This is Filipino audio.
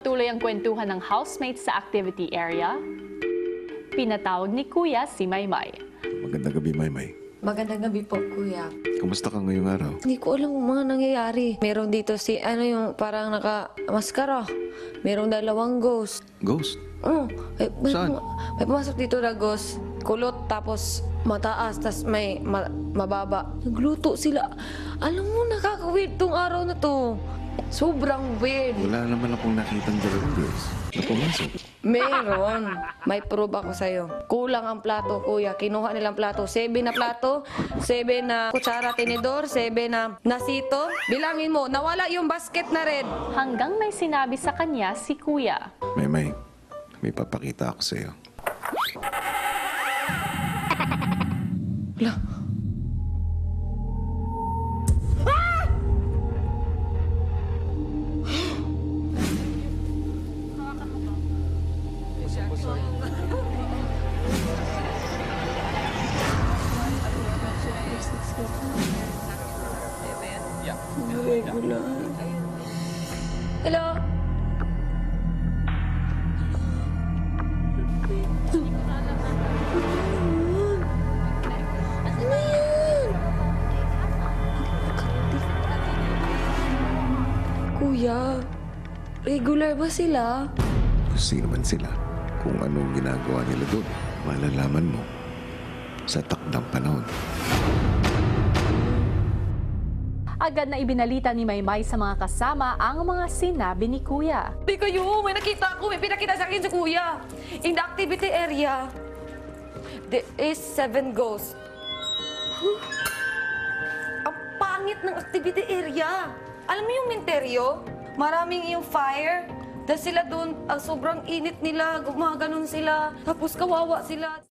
Tuloy ang kwentuhan ng housemates sa activity area. Pinatawag ni Kuya si Maymay. Magandang gabi, Maymay. Magandang gabi po, Kuya. Kumusta ka ngayong araw? Hindi ko alam kung mga nangyayari. Meron dito yung parang naka-maskara. Merong 2 ghost. Ghost? Saan? May pumasok dito na ghost. Kulot, tapos mataas, tapos may mababa. Nagluto sila. Alam mo, nakaka-weird tong araw na to. Sobrang weird. Wala naman akong nakitang dalawang ghost na pumasok. Meron. May proof ako sa'yo. Kulang ang plato, Kuya. Kinuha nilang plato. 7 na plato, 7 na kutsara, tinidor, 7 na nasito. Bilangin mo, nawala yung basket na red. Hanggang may sinabi sa kanya si Kuya. Maymay, may papakita ako sa'yo. Lah. Hello? Ano yan? Kuya, regular ba sila? Kung sino man sila, kung anong ginagawa nila doon, malalaman mo sa takdang panahon. Agad na ibinalita ni Maymay sa mga kasama ang mga sinabi ni Kuya. Di kayo, may nakita ako, may pinakita sa akin si Kuya. In the activity area, there is 7 ghosts. Ang pangit ng activity area. Alam mo yung menteryo? Maraming yung fire. Dahil sila doon, sobrang init nila, gumaganon sila. Tapos kawawa sila.